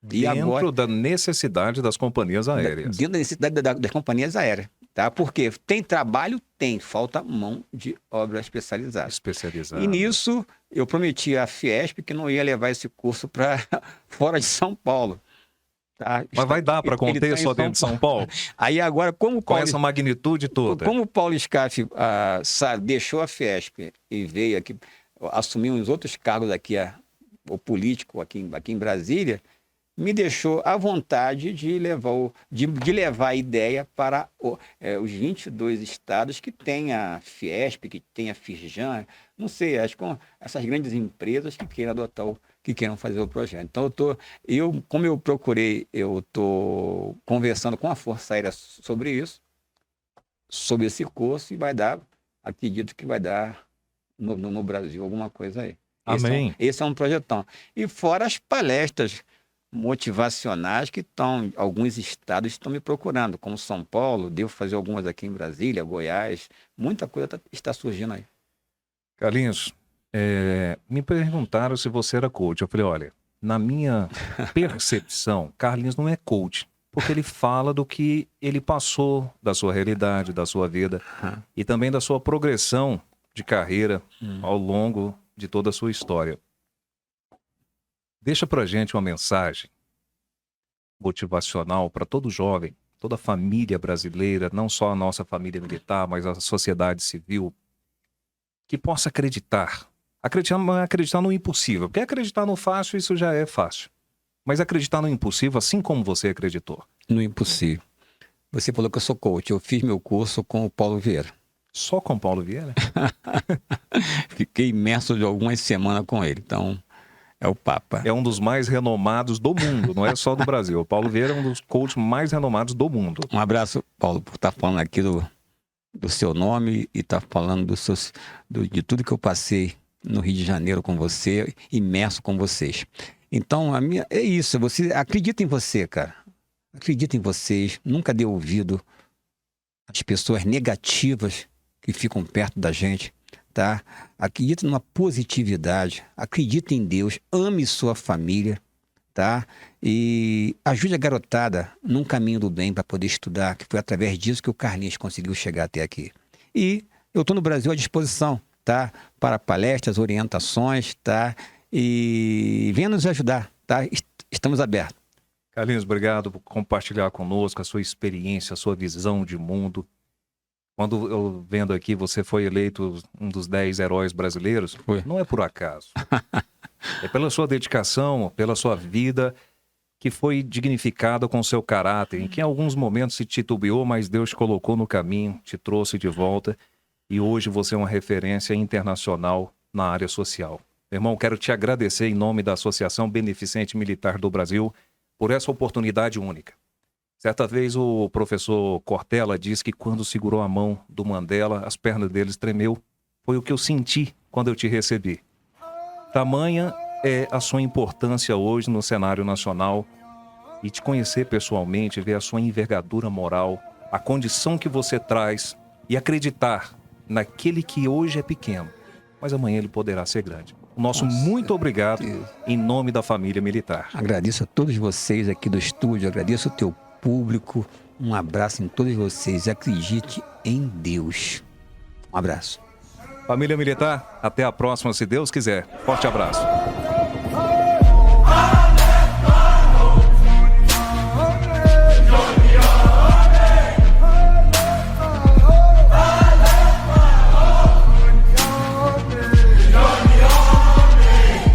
Dentro da necessidade das companhias aéreas. Dentro da necessidade das companhias aéreas. Tá? Porque tem trabalho? Tem. Falta mão de obra especializada. Especializada. E nisso, eu prometi à Fiesp que não ia levar esse curso para fora de São Paulo. Tá? Mas vai dar para conter só dentro de São Paulo? Aí agora, como com essa magnitude toda. Como o Paulo Scaff deixou a Fiesp e veio aqui, assumiu uns outros cargos aqui, o político aqui em Brasília, me deixou à vontade de levar a ideia para os 22 estados que tem a Fiesp, que tem a Firjan, não sei, acho que essas grandes empresas que queiram adotar que queiram fazer o projeto. Então, como eu procurei, eu estou conversando com a Força Aérea sobre isso, sobre esse curso, e vai dar, acredito que vai dar no Brasil alguma coisa aí. Amém. Esse é um projetão. E fora as palestras motivacionais que alguns estados estão me procurando, como São Paulo, devo fazer algumas aqui em Brasília, Goiás, muita coisa está surgindo aí. Carlinhos, me perguntaram se você era coach. Eu falei, olha, na minha percepção, Carlinhos não é coach, porque ele fala do que ele passou, da sua realidade, da sua vida e também da sua progressão de carreira ao longo de toda a sua história. Deixa pra gente uma mensagem motivacional para todo jovem, toda a família brasileira, não só a nossa família militar, mas a sociedade civil, que possa acreditar. Acreditar no impossível. Porque acreditar no fácil, isso já é fácil. Mas acreditar no impossível, assim como você acreditou. No impossível. Você falou que eu sou coach. Eu fiz meu curso com o Paulo Vieira. Só com o Paulo Vieira? Fiquei imerso de algumas semanas com ele. Então, é o Papa. É um dos mais renomados do mundo, não é só do Brasil. O Paulo Vieira é um dos coaches mais renomados do mundo. Um abraço, Paulo, por estar falando aqui do seu nome e estar falando de tudo que eu passei no Rio de Janeiro com você, imerso com vocês. Então, é isso. Você acredita em você, cara. Acredita em vocês. Nunca dê ouvido às pessoas negativas que ficam perto da gente, tá? Acredita numa positividade. Acredita em Deus. Ame sua família, tá? E ajude a garotada num caminho do bem para poder estudar, que foi através disso que o Carlinhos conseguiu chegar até aqui. E eu estou no Brasil à disposição, tá? Para palestras, orientações, tá? E venha nos ajudar, tá? Estamos abertos. Carlinhos, obrigado por compartilhar conosco a sua experiência, a sua visão de mundo. Quando eu vendo aqui, você foi eleito um dos 10 heróis brasileiros, não é por acaso. É pela sua dedicação, pela sua vida, que foi dignificada com o seu caráter, em que em alguns momentos se titubeou, mas Deus te colocou no caminho, te trouxe de volta, e hoje você é uma referência internacional na área social. Meu irmão, quero te agradecer em nome da Associação Beneficente Militar do Brasil por essa oportunidade única. Certa vez o professor Cortella disse que quando segurou a mão do Mandela, as pernas deles tremeu. Foi o que eu senti quando eu te recebi. Tamanha é a sua importância hoje no cenário nacional e te conhecer pessoalmente, ver a sua envergadura moral, a condição que você traz e acreditar naquele que hoje é pequeno, mas amanhã ele poderá ser grande. O nosso muito obrigado em nome da família militar. Agradeço a todos vocês aqui do estúdio, agradeço o teu público, um abraço em todos vocês, acredite em Deus. Um abraço. Família Militar, até a próxima, se Deus quiser. Forte abraço.